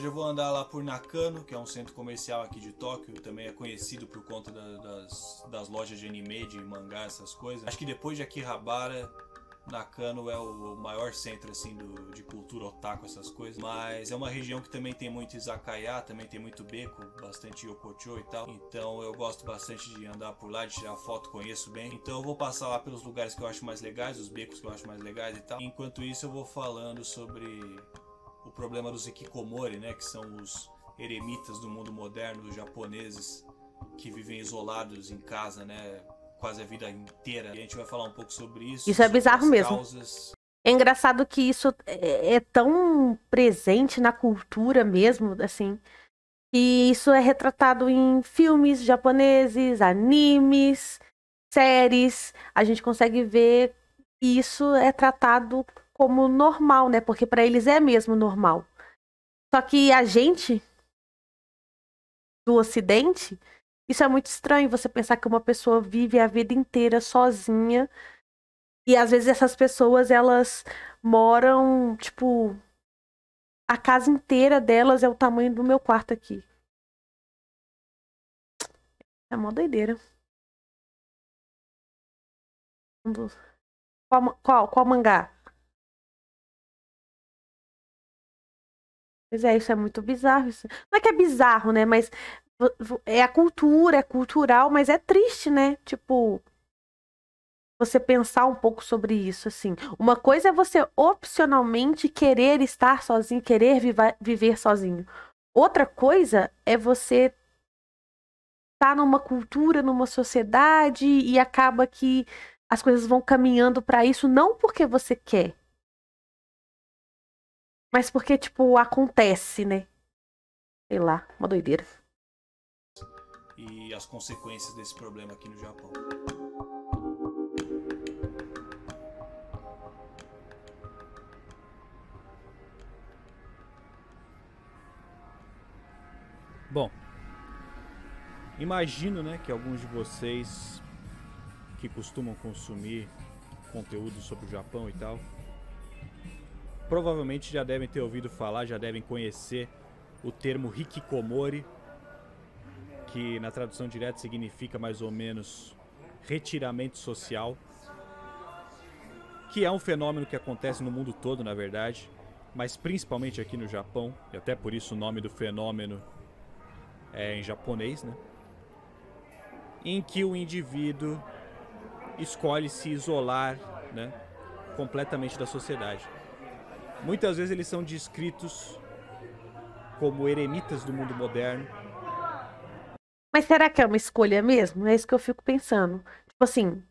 Hoje eu vou andar lá por Nakano, que é um centro comercial aqui de Tóquio, também é conhecido por conta das lojas de anime, de mangá, essas coisas. Acho que depois de Akihabara, Nakano é o maior centro assim de cultura otaku, essas coisas. Mas é uma região que também tem muito izakaya, também tem muito beco, bastante yokocho e tal. Então eu gosto bastante de andar por lá, de tirar foto, conheço bem. Então eu vou passar lá pelos lugares que eu acho mais legais, os becos que eu acho mais legais e tal. Enquanto isso eu vou falando sobre o problema dos hikikomori, né, que são os eremitas do mundo moderno, os japoneses que vivem isolados em casa, né, quase a vida inteira. E a gente vai falar um pouco sobre isso. Isso é sobre bizarro as mesmo. causas. É engraçado que isso é tão presente na cultura mesmo, assim, e isso é retratado em filmes japoneses, animes, séries. A gente consegue ver que isso é tratado como normal, né? Porque para eles é mesmo normal. Só que a gente do Ocidente, isso é muito estranho, você pensar que uma pessoa vive a vida inteira sozinha e às vezes essas pessoas elas moram, tipo, a casa inteira delas é o tamanho do meu quarto aqui. É mó doideira. Qual mangá? Pois é, isso é muito bizarro. Isso. Não é que é bizarro, né? Mas é a cultura, é cultural, mas é triste, né? Tipo, você pensar um pouco sobre isso, assim. Uma coisa é você opcionalmente querer estar sozinho, querer viver sozinho. Outra coisa é você estar numa cultura, numa sociedade e acaba que as coisas vão caminhando para isso não porque você quer, mas porque, tipo, acontece, né? Sei lá, uma doideira. E as consequências desse problema aqui no Japão. Bom, imagino, né, que alguns de vocês que costumam consumir conteúdo sobre o Japão e tal, provavelmente já devem ter ouvido falar, já devem conhecer o termo hikikomori, que na tradução direta significa mais ou menos retiramento social, que é um fenômeno que acontece no mundo todo, na verdade, mas principalmente aqui no Japão, e até por isso o nome do fenômeno é em japonês, né? Em que o indivíduo escolhe se isolar, né, completamente da sociedade. Muitas vezes eles são descritos como eremitas do mundo moderno. Mas será que é uma escolha mesmo? É isso que eu fico pensando. Tipo assim,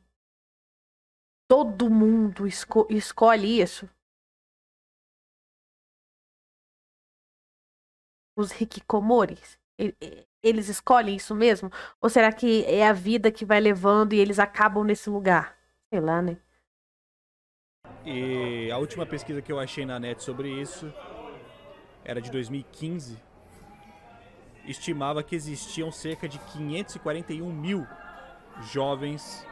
todo mundo escolhe isso? Os hikikomoris? Eles escolhem isso mesmo? Ou será que é a vida que vai levando e eles acabam nesse lugar? Sei lá, né? E a última pesquisa que eu achei na net sobre isso era de 2015. Estimava que existiam cerca de 541 mil jovens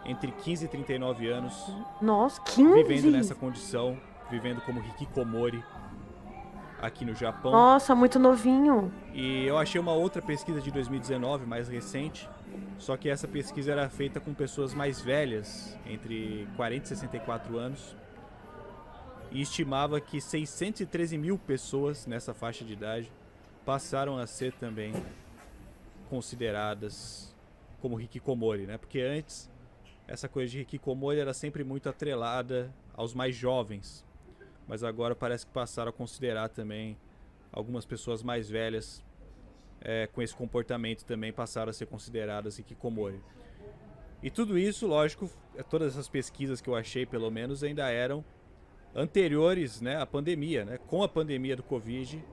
entre 15 e 39 anos Nossa, vivendo nessa 15? condição, vivendo como hikikomori aqui no Japão. Nossa, muito novinho. E eu achei uma outra pesquisa de 2019, mais recente, só que essa pesquisa era feita com pessoas mais velhas, entre 40 e 64 anos, e estimava que 613 mil pessoas nessa faixa de idade passaram a ser também consideradas como hikikomori, né? Porque antes essa coisa de hikikomori era sempre muito atrelada aos mais jovens, mas agora parece que passaram a considerar também algumas pessoas mais velhas com esse comportamento também passaram a ser consideradas hikikomori. E tudo isso, lógico, todas essas pesquisas que eu achei, pelo menos, ainda eram anteriores, né, à pandemia, né? Com a pandemia do Covid,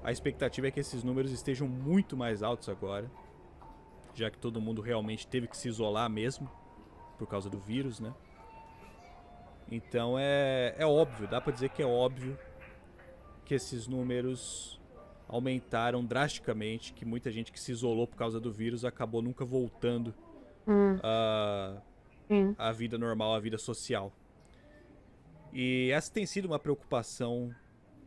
a expectativa é que esses números estejam muito mais altos agora, já que todo mundo realmente teve que se isolar mesmo por causa do vírus, né? Então é óbvio, dá pra dizer que é óbvio que esses números aumentaram drasticamente, que muita gente que se isolou por causa do vírus acabou nunca voltando à vida normal, à vida social. E essa tem sido uma preocupação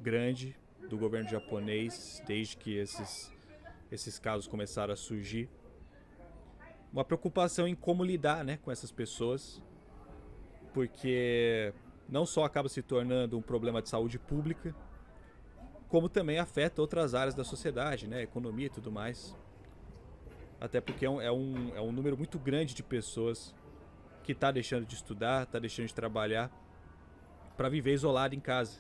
grande do governo japonês desde que esses casos começaram a surgir. Uma preocupação em como lidar, né, com essas pessoas, porque não só acaba se tornando um problema de saúde pública, como também afeta outras áreas da sociedade, né, economia e tudo mais. Até porque é um número muito grande de pessoas que está deixando de estudar, está deixando de trabalhar para viver isolado em casa.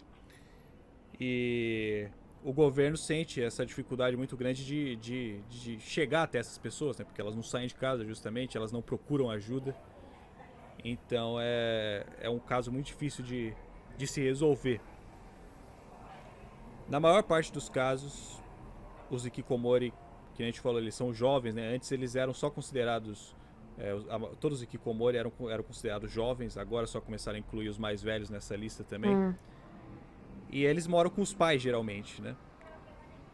E o governo sente essa dificuldade muito grande de chegar até essas pessoas, né? Porque elas não saem de casa justamente, elas não procuram ajuda. Então é um caso muito difícil de se resolver. Na maior parte dos casos, os hikikomori, que a gente falou, eles são jovens, né? Antes eles eram só considerados... todos os hikikomori eram considerados jovens, agora só começaram a incluir os mais velhos nessa lista também. E eles moram com os pais, geralmente, né?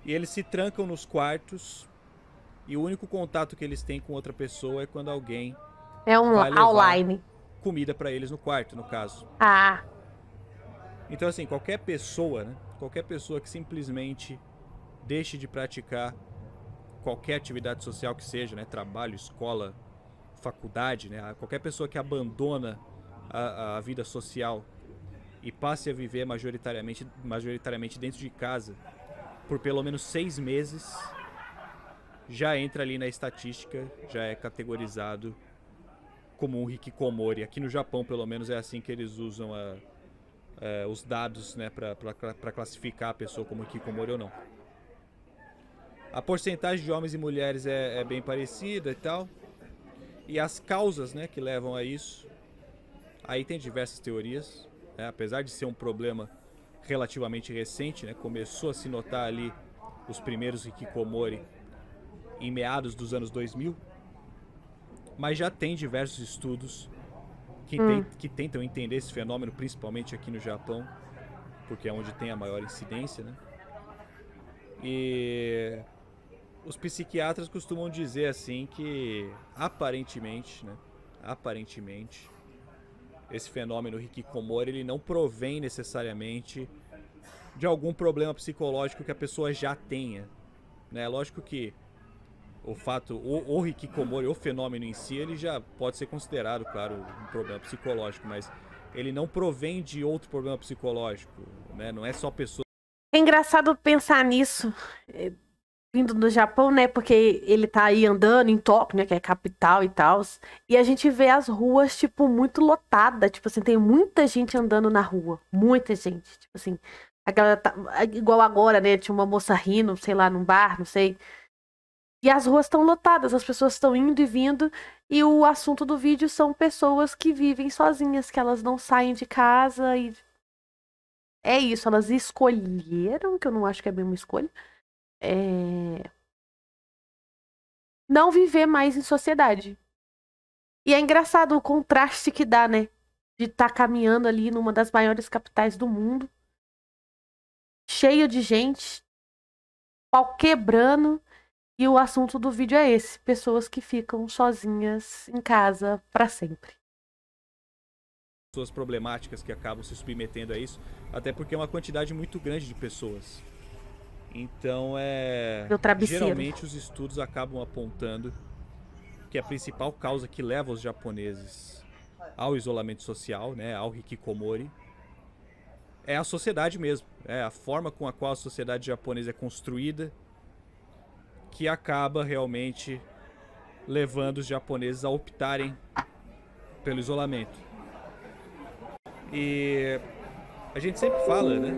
E eles se trancam nos quartos e o único contato que eles têm com outra pessoa é quando alguém vai levar online comida pra eles no quarto, no caso. Ah. Então, assim, qualquer pessoa, né? Qualquer pessoa que simplesmente deixe de praticar qualquer atividade social que seja, né? Trabalho, escola, faculdade, né? Qualquer pessoa que abandona a vida social e passe a viver majoritariamente dentro de casa por pelo menos 6 meses, já entra ali na estatística, já é categorizado como um hikikomori. Aqui no Japão, pelo menos, é assim que eles usam os dados, né, para classificar a pessoa como hikikomori ou não. A porcentagem de homens e mulheres é bem parecida e tal. E as causas, né, que levam a isso, aí tem diversas teorias. Apesar de ser um problema relativamente recente, né, começou a se notar ali os primeiros hikikomori em meados dos anos 2000, mas já tem diversos estudos que tentam entender esse fenômeno, principalmente aqui no Japão, porque é onde tem a maior incidência, né? E os psiquiatras costumam dizer assim que aparentemente esse fenômeno hikikomori, ele não provém necessariamente de algum problema psicológico que a pessoa já tenha, né? Lógico que o hikikomori, o fenômeno em si, ele já pode ser considerado, claro, um problema psicológico, mas ele não provém de outro problema psicológico, né? Não é só pessoa... É engraçado pensar nisso, vindo do Japão, né? Porque ele tá aí andando em Tóquio, né? Que é capital e tal. E a gente vê as ruas, tipo, muito lotadas. Tipo assim, tem muita gente andando na rua. Muita gente. Tipo assim, igual agora, né? Tinha uma moça rindo, sei lá, num bar, não sei. E as ruas estão lotadas, as pessoas estão indo e vindo. E o assunto do vídeo são pessoas que vivem sozinhas, que elas não saem de casa e... É isso, elas escolheram, que eu não acho que é bem uma escolha, não viver mais em sociedade. E é engraçado o contraste que dá, né? De estar caminhando ali numa das maiores capitais do mundo, cheio de gente, pau quebrando, e o assunto do vídeo é esse: pessoas que ficam sozinhas em casa para sempre. Pessoas problemáticas que acabam se submetendo a isso, até porque é uma quantidade muito grande de pessoas. Então geralmente os estudos acabam apontando que a principal causa que leva os japoneses ao isolamento social, né, ao hikikomori, é a sociedade mesmo, é a forma com a qual a sociedade japonesa é construída, que acaba realmente levando os japoneses a optarem pelo isolamento. E a gente sempre fala, né?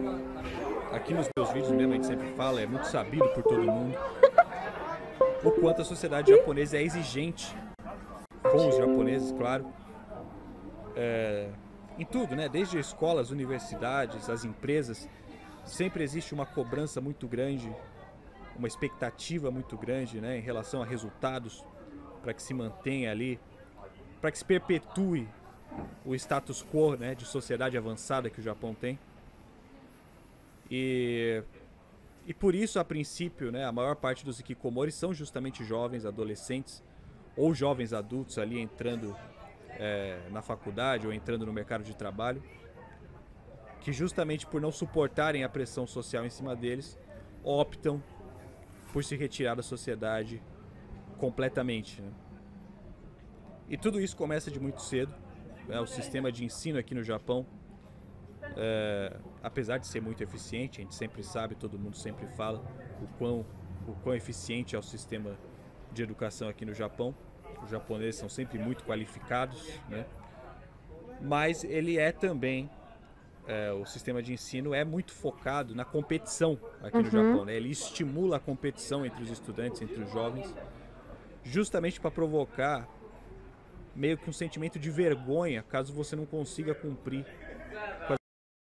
Aqui nos meus vídeos mesmo a gente sempre fala, é muito sabido por todo mundo, o quanto a sociedade japonesa é exigente com os japoneses, claro, em tudo, né? Desde as escolas, as universidades, as empresas, sempre existe uma cobrança muito grande, uma expectativa muito grande, né, em relação a resultados, para que se mantenha ali, para que se perpetue o status quo, né, de sociedade avançada que o Japão tem. E por isso, a princípio, né, a maior parte dos hikikomori são justamente jovens, adolescentes ou jovens adultos ali entrando na faculdade ou entrando no mercado de trabalho. que justamente por não suportarem a pressão social em cima deles, optam por se retirar da sociedade completamente, né? E tudo isso começa de muito cedo, né? O sistema de ensino aqui no Japão, apesar de ser muito eficiente, a gente sempre sabe, todo mundo sempre fala o quão eficiente é o sistema de educação aqui no Japão. Os japoneses são sempre muito qualificados, né? Mas ele é também, o sistema de ensino é muito focado na competição aqui no Japão, né? Ele estimula a competição entre os estudantes, entre os jovens, justamente para provocar meio que um sentimento de vergonha caso você não consiga cumprir.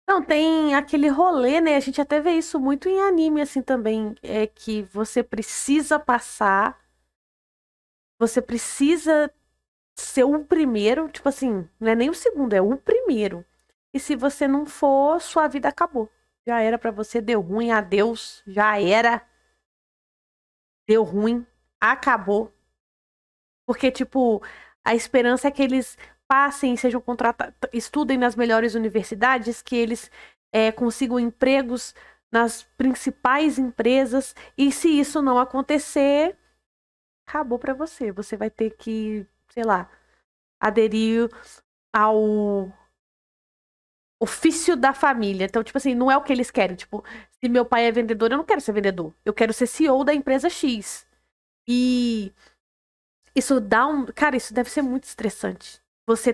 Não, tem aquele rolê, né? A gente até vê isso muito em anime, assim, também. É que você precisa passar, você precisa ser o primeiro, tipo assim, não é nem o segundo, é o primeiro. E se você não for, sua vida acabou. Já era pra você, deu ruim, adeus, já era, deu ruim, acabou. Porque, tipo, a esperança é que eles passem, sejam contratados, estudem nas melhores universidades, que eles consigam empregos nas principais empresas. E se isso não acontecer, acabou pra você. Você vai ter que, sei lá, aderir ao ofício da família. Então, tipo assim, não é o que eles querem. Tipo, se meu pai é vendedor, eu não quero ser vendedor. Eu quero ser CEO da empresa X. E isso dá um. Cara, isso deve ser muito estressante. Você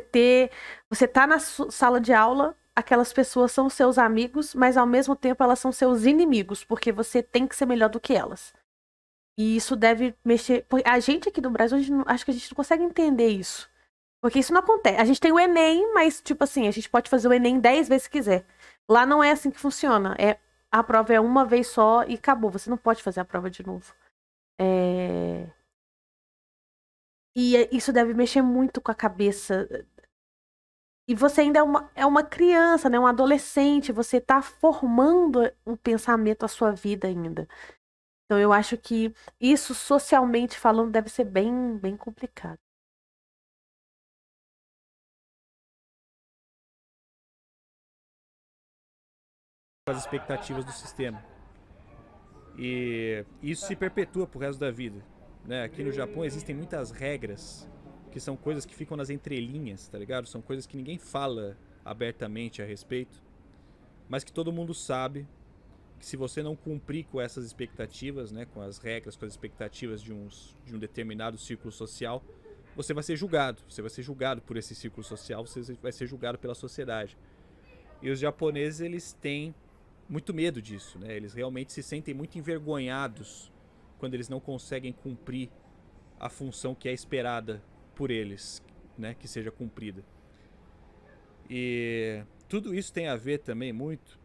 tá na sala de aula, aquelas pessoas são seus amigos, mas ao mesmo tempo elas são seus inimigos, porque você tem que ser melhor do que elas. E isso deve mexer. A gente aqui no Brasil, acho que a gente não consegue entender isso. Porque isso não acontece. A gente tem o Enem, mas, tipo assim, a gente pode fazer o Enem 10 vezes se quiser. Lá não é assim que funciona. A prova é uma vez só e acabou. Você não pode fazer a prova de novo. E isso deve mexer muito com a cabeça. E você ainda é uma criança, né? Um adolescente. Você tá formando um pensamento à sua vida ainda. Então eu acho que isso, socialmente falando, deve ser bem, bem complicado. As expectativas do sistema. E isso se perpetua pro resto da vida, né? Aqui no Japão existem muitas regras que são coisas que ficam nas entrelinhas, tá ligado? São coisas que ninguém fala abertamente a respeito, mas que todo mundo sabe que se você não cumprir com essas expectativas, né, com as regras, com as expectativas de um determinado círculo social, você vai ser julgado. Você vai ser julgado por esse círculo social, você vai ser julgado pela sociedade. E os japoneses, eles têm muito medo disso, né? Eles realmente se sentem muito envergonhados quando eles não conseguem cumprir a função que é esperada por eles, né, que seja cumprida. E tudo isso tem a ver também muito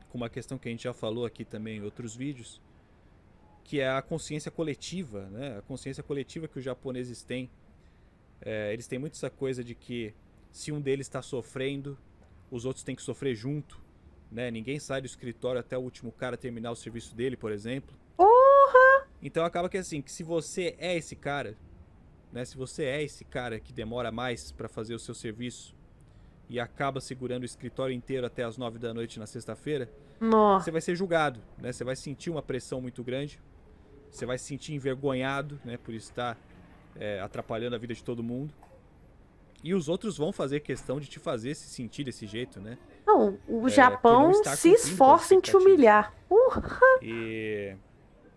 com uma questão que a gente já falou aqui também em outros vídeos, que é a consciência coletiva, né? A consciência coletiva que os japoneses têm. Eles têm muito essa coisa de que se um deles está sofrendo, os outros têm que sofrer junto, né? Ninguém sai do escritório até o último cara terminar o serviço dele, por exemplo. Então acaba que assim, que se você é esse cara, né? Se você é esse cara que demora mais para fazer o seu serviço e acaba segurando o escritório inteiro até as 9 da noite na sexta-feira, você vai ser julgado, né? Você vai sentir uma pressão muito grande, você vai se sentir envergonhado, né? Por estar atrapalhando a vida de todo mundo. E os outros vão fazer questão de te fazer se sentir desse jeito, né? Não, o Japão se esforça em te humilhar. E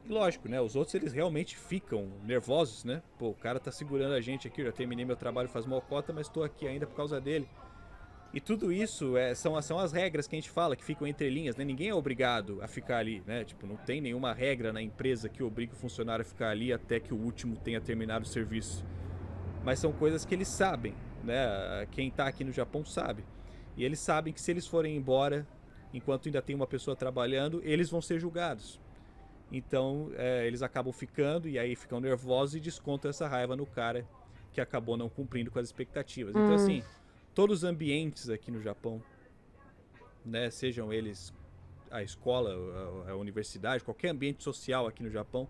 lógico, né? Os outros, eles realmente ficam nervosos, né? Pô, o cara tá segurando a gente aqui, eu já terminei meu trabalho faz mocota, mas tô aqui ainda por causa dele. E tudo isso são as regras que a gente fala, que ficam entre linhas, né? Ninguém é obrigado a ficar ali, né? Tipo, não tem nenhuma regra na empresa que obrigue o funcionário a ficar ali até que o último tenha terminado o serviço. Mas são coisas que eles sabem, né? Quem tá aqui no Japão sabe. E eles sabem que se eles forem embora, enquanto ainda tem uma pessoa trabalhando, eles vão ser julgados. Então, eles acabam ficando e aí ficam nervosos e descontam essa raiva no cara que acabou não cumprindo com as expectativas. Então, assim, todos os ambientes aqui no Japão, né, sejam eles a escola, a universidade, qualquer ambiente social aqui no Japão,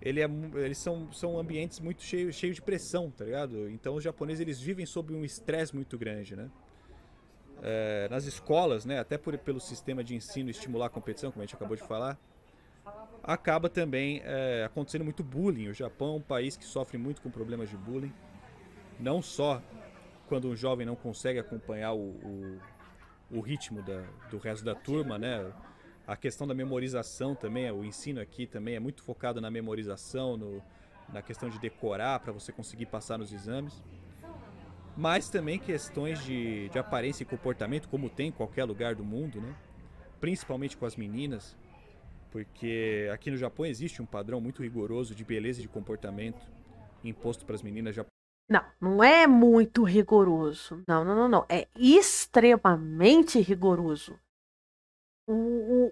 eles são ambientes muito cheios de pressão, tá ligado? Então os japoneses, eles vivem sob um estresse muito grande, né? nas escolas, né, até pelo sistema de ensino estimular a competição, como a gente acabou de falar, acaba também acontecendo muito bullying. O Japão é um país que sofre muito com problemas de bullying, não só quando um jovem não consegue acompanhar o ritmo do resto da turma, né? A questão da memorização também, o ensino aqui também é muito focado na memorização, na questão de decorar para você conseguir passar nos exames. Mas também questões de aparência e comportamento, como tem em qualquer lugar do mundo, né? Principalmente com as meninas, porque aqui no Japão existe um padrão muito rigoroso de beleza e de comportamento imposto para as meninas japonesas. Não, não é muito rigoroso. Não, não, não, não. É extremamente rigoroso.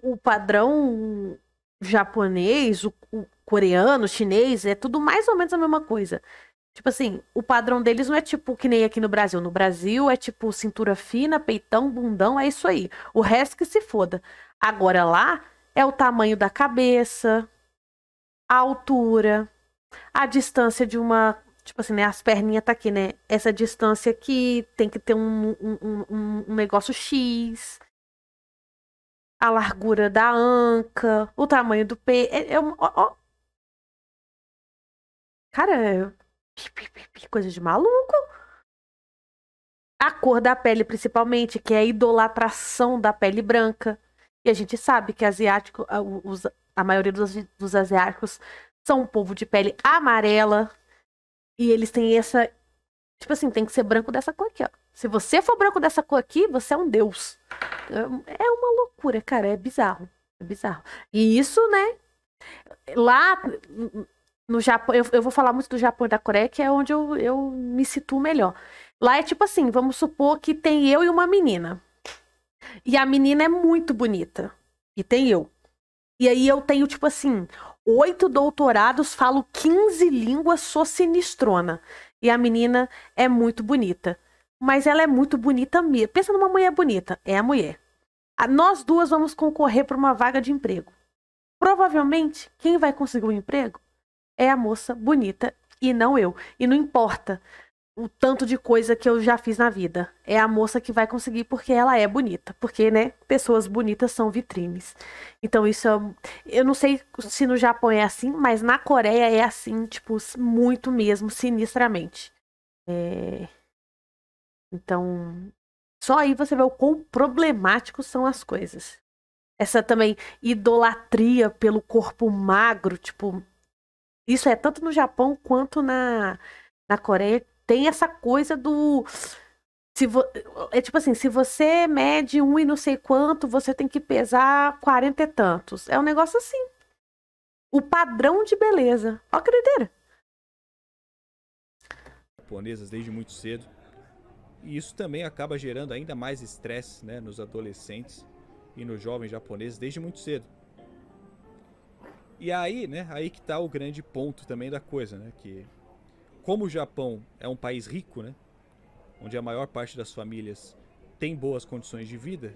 O padrão japonês, o coreano, o chinês, é tudo mais ou menos a mesma coisa. Tipo assim, o padrão deles não é tipo que nem aqui no Brasil. No Brasil é tipo cintura fina, peitão, bundão, é isso aí. O resto que se foda. Agora lá é o tamanho da cabeça, a altura, a distância de uma. Tipo assim, né? As perninhas tá aqui, né? Essa distância aqui tem que ter um negócio X. A largura da anca, o tamanho do peito. Cara, que coisa de maluco. A cor da pele, principalmente, que é a idolatração da pele branca. E a gente sabe que asiático, a maioria dos asiáticos são um povo de pele amarela. E eles têm essa. Tipo assim, tem que ser branco dessa cor aqui, ó. Se você for branco dessa cor aqui, você é um deus. É uma loucura, cara. É bizarro. É bizarro. E isso, né? Lá no Japão, eu vou falar muito do Japão e da Coreia, que é onde eu me situo melhor. Lá é tipo assim, vamos supor que tem eu e uma menina. E a menina é muito bonita. E tem eu. E aí eu tenho, tipo assim, 8 doutorados, falo 15 línguas, sou sinistrona. E a menina é muito bonita. Mas ela é muito bonita mesmo. Pensa numa mulher bonita. É a mulher. Nós duas vamos concorrer para uma vaga de emprego. Provavelmente, quem vai conseguir o emprego é a moça bonita e não eu. E não importa o tanto de coisa que eu já fiz na vida. É a moça que vai conseguir porque ela é bonita. Porque, né, pessoas bonitas são vitrines. Então isso eu não sei se no Japão é assim, mas na Coreia é assim, tipo, muito mesmo, sinistramente. Então, só aí você vê o quão problemáticos são as coisas. Essa também idolatria pelo corpo magro, tipo, isso é tanto no Japão quanto na Coreia. Tem essa coisa do. É tipo assim, se você mede um e não sei quanto, você tem que pesar 40 e tantos. É um negócio assim. O padrão de beleza. Ó, que doideira. Japonesas desde muito cedo. E isso também acaba gerando ainda mais estresse, né, nos adolescentes e nos jovens japoneses desde muito cedo. E aí, né, aí que tá o grande ponto também da coisa, né, que como o Japão é um país rico, né, onde a maior parte das famílias tem boas condições de vida,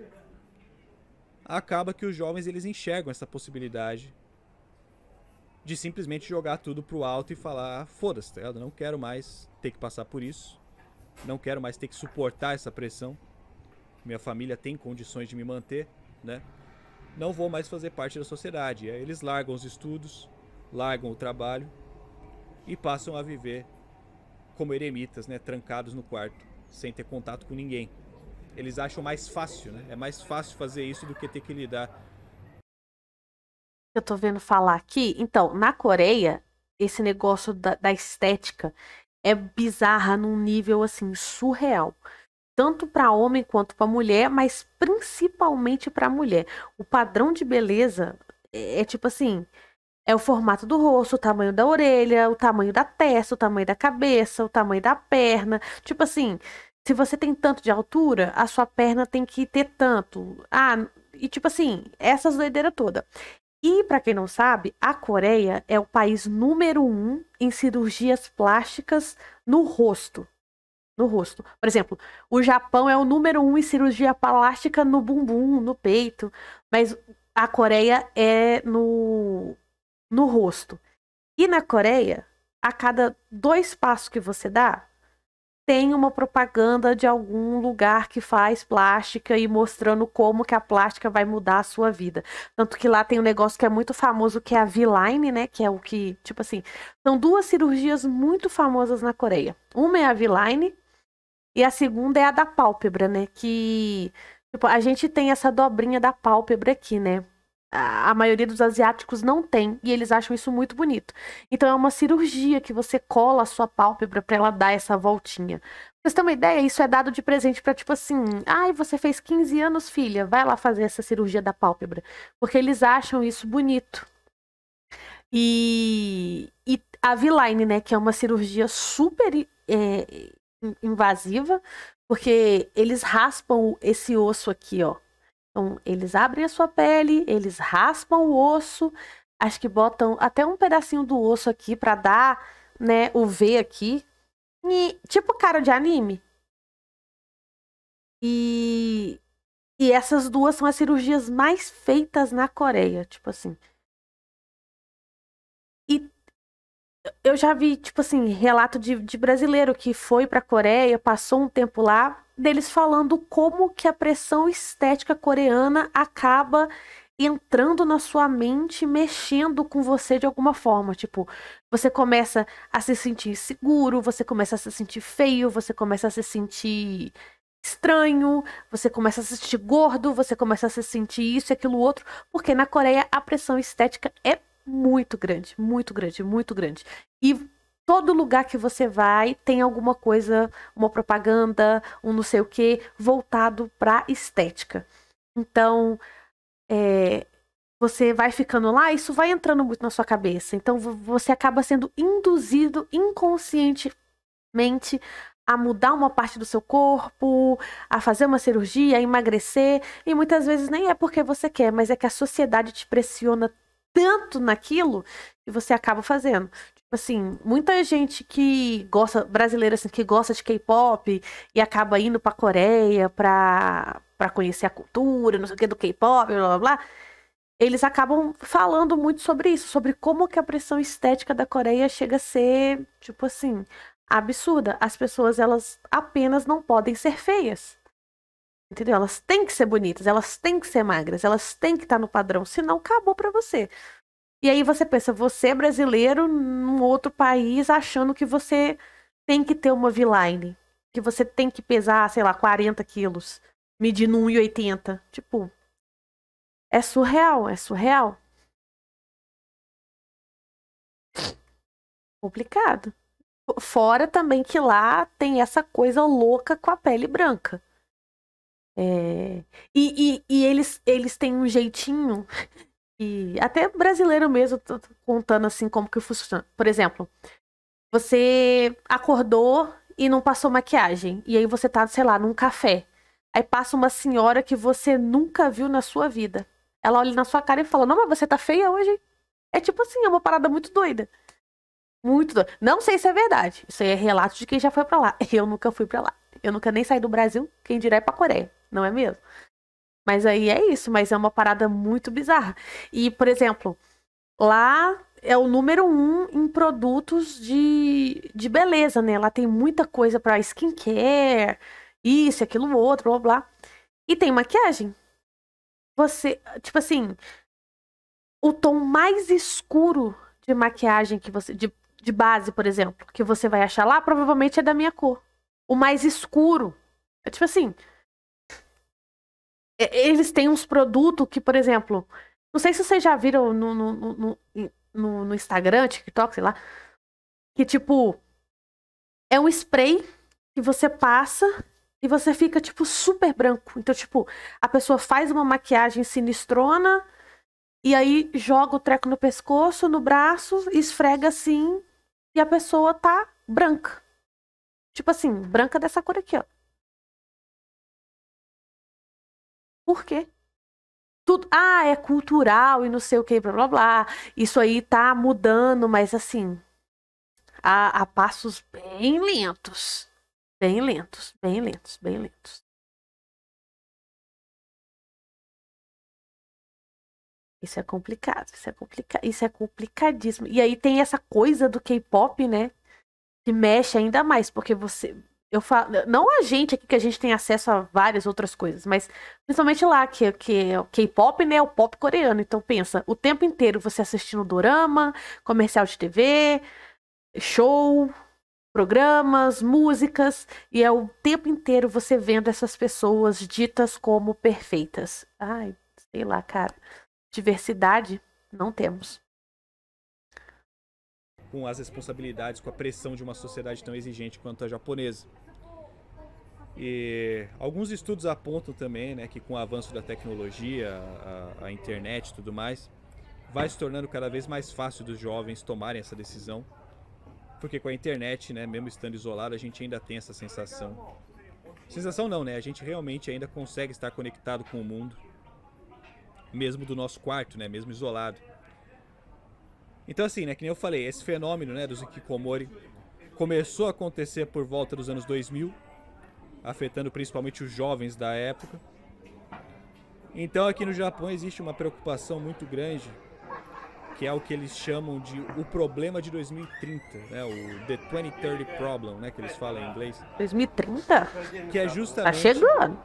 acaba que os jovens eles enxergam essa possibilidade de simplesmente jogar tudo pro alto e falar, foda-se, tá ligado? Não quero mais ter que passar por isso, não quero mais ter que suportar essa pressão, minha família tem condições de me manter, né? Não vou mais fazer parte da sociedade. E aí eles largam os estudos, largam o trabalho e passam a viver como eremitas, né? Trancados no quarto, sem ter contato com ninguém. Eles acham mais fácil, né? É mais fácil fazer isso do que ter que lidar. Eu tô vendo falar aqui. Então, na Coreia, esse negócio da estética é bizarra num nível assim surreal. Tanto para homem quanto para mulher, mas principalmente para mulher. O padrão de beleza é tipo assim, é o formato do rosto, o tamanho da orelha, o tamanho da testa, o tamanho da cabeça, o tamanho da perna. Tipo assim, se você tem tanto de altura, a sua perna tem que ter tanto. Ah, e tipo assim, essas doideiras toda. E para quem não sabe, a Coreia é o país número 1 em cirurgias plásticas no rosto. No rosto. Por exemplo, o Japão é o número 1 em cirurgia plástica no bumbum, no peito. Mas a Coreia é no rosto. E na Coreia, a cada 2 passos que você dá, tem uma propaganda de algum lugar que faz plástica e mostrando como que a plástica vai mudar a sua vida. Tanto que lá tem um negócio que é muito famoso, que é a V-Line, né? Que é o que, tipo assim, são duas cirurgias muito famosas na Coreia. Uma é a V-Line e a segunda é a da pálpebra, né? Que, tipo, a gente tem essa dobrinha da pálpebra aqui, né? A maioria dos asiáticos não tem, e eles acham isso muito bonito. Então é uma cirurgia que você cola a sua pálpebra pra ela dar essa voltinha. Pra vocês terem uma ideia, isso é dado de presente pra tipo assim, ai, você fez 15 anos, filha, vai lá fazer essa cirurgia da pálpebra. Porque eles acham isso bonito. E a V-Line, né, que é uma cirurgia super invasiva, porque eles raspam esse osso aqui, ó. Então, eles abrem a sua pele, eles raspam o osso, acho que botam até um pedacinho do osso aqui pra dar, né, o V aqui. E, tipo cara de anime. E, e essas duas são as cirurgias mais feitas na Coreia, tipo assim. E eu já vi, tipo assim, relato de brasileiro que foi pra Coreia, passou um tempo lá, deles falando como que a pressão estética coreana acaba entrando na sua mente, mexendo com você de alguma forma. Tipo, você começa a se sentir inseguro, você começa a se sentir feio, você começa a se sentir estranho, você começa a se sentir gordo, você começa a se sentir isso e aquilo outro, porque na Coreia a pressão estética é muito grande, muito grande, muito grande. E todo lugar que você vai tem alguma coisa, uma propaganda, um não sei o que, voltado para estética. Então, é, você vai ficando lá, isso vai entrando muito na sua cabeça. Então, você acaba sendo induzido inconscientemente a mudar uma parte do seu corpo, a fazer uma cirurgia, a emagrecer. E muitas vezes nem é porque você quer, mas é que a sociedade te pressiona tanto naquilo que você acaba fazendo. Tipo assim, muita gente que gosta, brasileira assim, que gosta de K-pop e acaba indo pra Coreia pra conhecer a cultura, não sei o que do K-pop, blá blá blá. Eles acabam falando muito sobre isso, sobre como que a pressão estética da Coreia chega a ser, tipo assim, absurda. As pessoas, elas apenas não podem ser feias. Entendeu? Elas têm que ser bonitas, elas têm que ser magras, elas têm que estar no padrão, senão acabou pra você. E aí você pensa, você é brasileiro num outro país achando que você tem que ter uma V-line, que você tem que pesar, sei lá, 40 quilos, medindo 1,80. Tipo, é surreal, é surreal. Complicado. Fora também que lá tem essa coisa louca com a pele branca. É... E eles têm um jeitinho, e até brasileiro mesmo, tô contando assim como que funciona. Por exemplo, você acordou e não passou maquiagem. E aí você tá, sei lá, num café. Aí passa uma senhora que você nunca viu na sua vida. Ela olha na sua cara e fala: Não, mas você tá feia hoje. É tipo assim, é uma parada muito doida. Muito doida. Não sei se é verdade. Isso aí é relato de quem já foi pra lá. Eu nunca fui pra lá. Eu nunca nem saí do Brasil. Quem dirá é pra Coreia. Não é mesmo? Mas aí é isso. Mas é uma parada muito bizarra. E, por exemplo, lá é o número um em produtos de beleza, né? Lá tem muita coisa pra skincare, isso, aquilo, outro, blá, blá. E tem maquiagem. Você, tipo assim, o tom mais escuro de maquiagem que você, de base, por exemplo, que você vai achar lá, provavelmente é da minha cor. O mais escuro. É tipo assim, eles têm uns produtos que, por exemplo, não sei se vocês já viram no Instagram, TikTok, sei lá, que tipo, é um spray que você passa e você fica, tipo, super branco. Então, tipo, a pessoa faz uma maquiagem sinistrona e aí joga o treco no pescoço, no braço, esfrega assim e a pessoa tá branca. Tipo assim, branca dessa cor aqui, ó. Por quê? Tudo, é cultural e não sei o que, blá blá blá. Isso aí tá mudando, mas assim, a passos bem lentos. Bem lentos, bem lentos, bem lentos. Isso é complicado, isso é complicado, isso é complicadíssimo. E aí tem essa coisa do K-pop, né? Que mexe ainda mais, porque você. Eu falo, não a gente aqui, que a gente tem acesso a várias outras coisas, mas principalmente lá, que o K-pop, né, é o pop coreano. Então pensa, o tempo inteiro você assistindo dorama, comercial de TV, show, programas, músicas, e é o tempo inteiro você vendo essas pessoas ditas como perfeitas. Ai, sei lá, cara. Diversidade, não temos. Com as responsabilidades, com a pressão de uma sociedade tão exigente quanto a japonesa. E alguns estudos apontam também, né, que com o avanço da tecnologia, a internet e tudo mais, vai se tornando cada vez mais fácil dos jovens tomarem essa decisão. Porque com a internet, né, mesmo estando isolado, a gente ainda tem essa sensação. Sensação não, né? A gente realmente ainda consegue estar conectado com o mundo, mesmo do nosso quarto, né, mesmo isolado. Então assim, né, que nem eu falei, esse fenômeno, né, dos hikikomori começou a acontecer por volta dos anos 2000, afetando principalmente os jovens da época. Então aqui no Japão existe uma preocupação muito grande, que é o que eles chamam de o problema de 2030, né, o The 2030 Problem, né, que eles falam em inglês. 2030? Que é justamente... Tá chegando.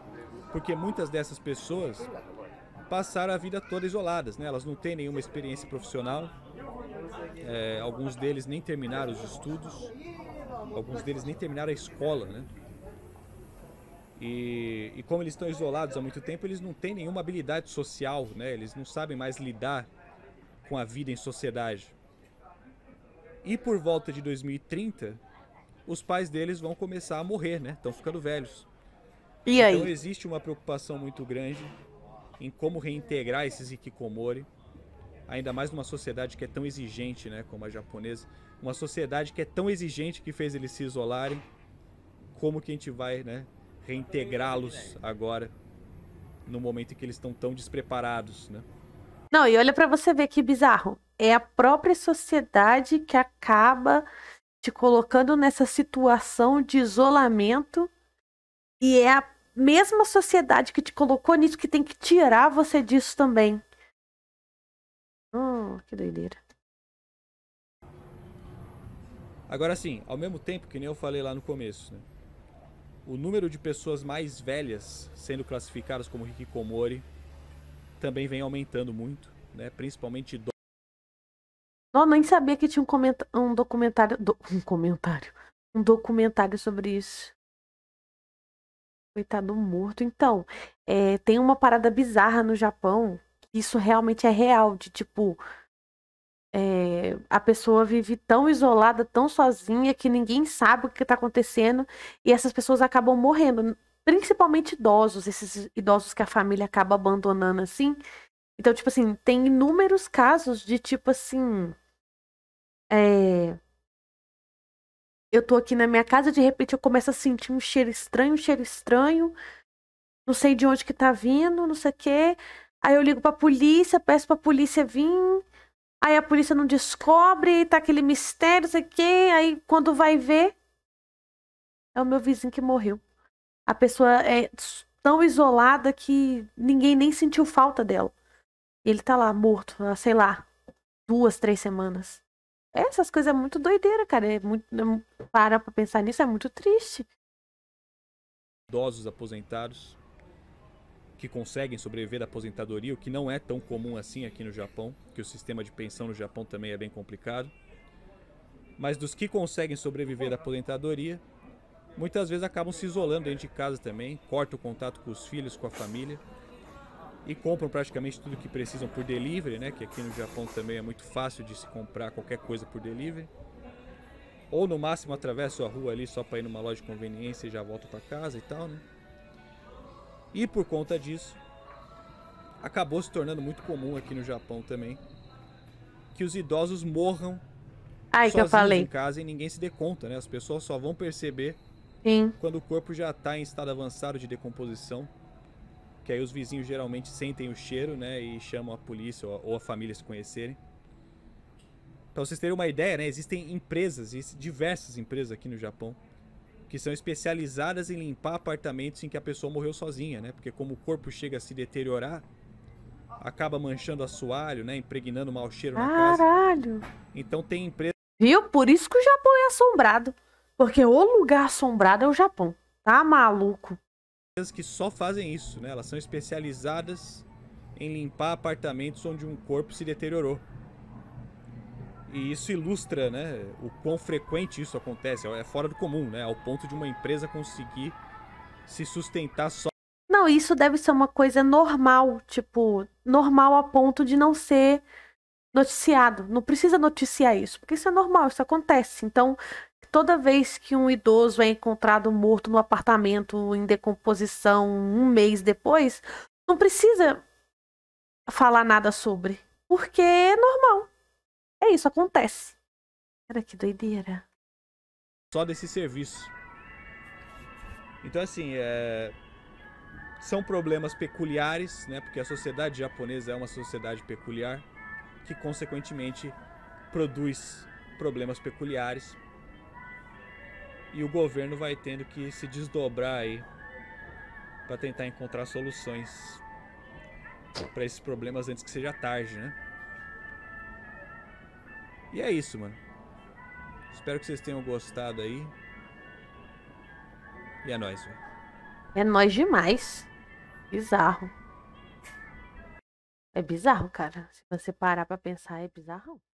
Porque muitas dessas pessoas passaram a vida toda isoladas, né? Elas não têm nenhuma experiência profissional. Alguns deles nem terminaram os estudos, alguns deles nem terminaram a escola, né? E como eles estão isolados há muito tempo, eles não têm nenhuma habilidade social, né? Eles não sabem mais lidar com a vida em sociedade. E por volta de 2030, os pais deles vão começar a morrer, né? Estão ficando velhos. E aí? Então existe uma preocupação muito grande em como reintegrar esses hikikomori, ainda mais numa sociedade que é tão exigente, né, como a japonesa, uma sociedade que é tão exigente que fez eles se isolarem, como que a gente vai, né, reintegrá-los agora, no momento em que eles estão tão despreparados, né? Não, e olha pra você ver que bizarro. É a própria sociedade que acaba te colocando nessa situação de isolamento, e é a mesma sociedade que te colocou nisso que tem que tirar você disso também. Que doideira. Agora sim, ao mesmo tempo, que nem eu falei lá no começo, né, o número de pessoas mais velhas sendo classificadas como hikikomori também vem aumentando muito, né, principalmente Eu nem sabia que tinha um documentário. Um documentário sobre isso. Coitado morto. Então, tem uma parada bizarra no Japão. Isso realmente é real. De tipo, a pessoa vive tão isolada, tão sozinha, que ninguém sabe o que tá acontecendo. E essas pessoas acabam morrendo. Principalmente idosos. Esses idosos que a família acaba abandonando assim. Então, tipo assim, tem inúmeros casos de tipo assim. Eu tô aqui na minha casa, de repente eu começo a sentir um cheiro estranho, não sei de onde que tá vindo, não sei o quê. Aí eu ligo pra polícia, peço pra polícia vir, aí a polícia não descobre, tá aquele mistério, não sei o quê. Aí quando vai ver, é o meu vizinho que morreu. A pessoa é tão isolada que ninguém nem sentiu falta dela. E ele tá lá, morto, há, sei lá, 2, 3 semanas. Essas coisas é muito doideira, cara. Para pra pensar nisso, é muito triste. idosos aposentados que conseguem sobreviver da aposentadoria, o que não é tão comum assim aqui no Japão, que o sistema de pensão no Japão também é bem complicado. Mas dos que conseguem sobreviver da aposentadoria, muitas vezes acabam se isolando dentro de casa também, cortam o contato com os filhos, com a família, e compram praticamente tudo que precisam por delivery, né? Que aqui no Japão também é muito fácil de se comprar qualquer coisa por delivery. Ou no máximo atravessa a rua ali só para ir numa loja de conveniência e já volta para casa e tal, né? E por conta disso, acabou se tornando muito comum aqui no Japão também que os idosos morram sozinhos em casa e ninguém se dê conta, né? As pessoas só vão perceber quando o corpo já está em estado avançado de decomposição, que aí os vizinhos geralmente sentem o cheiro, né, e chamam a polícia ou a família se conhecerem. Para vocês terem uma ideia, né, existem empresas, diversas empresas aqui no Japão, que são especializadas em limpar apartamentos em que a pessoa morreu sozinha, né? Porque como o corpo chega a se deteriorar, acaba manchando assoalho, né, impregnando mau cheiro na casa. Caralho! Então tem empresas... Viu? Por isso que o Japão é assombrado. Porque o lugar assombrado é o Japão. Tá maluco? Que só fazem isso, né? Elas são especializadas em limpar apartamentos onde um corpo se deteriorou. E isso ilustra, né, o quão frequente isso acontece. É fora do comum, né? Ao ponto de uma empresa conseguir se sustentar só. Não, isso deve ser uma coisa normal, tipo, normal a ponto de não ser noticiado. Não precisa noticiar isso, porque isso é normal, isso acontece. Então, toda vez que um idoso é encontrado morto no apartamento em decomposição um mês depois, não precisa falar nada sobre, porque é normal. É isso, acontece. Cara, que doideira. Só desse serviço. Então, assim, são problemas peculiares, né? Porque a sociedade japonesa é uma sociedade peculiar que, consequentemente, produz problemas peculiares. E o governo vai tendo que se desdobrar aí para tentar encontrar soluções para esses problemas antes que seja tarde, né? E é isso, mano. Espero que vocês tenham gostado aí. E é nóis, velho. É nóis demais. Bizarro. É bizarro, cara. Se você parar pra pensar, é bizarro.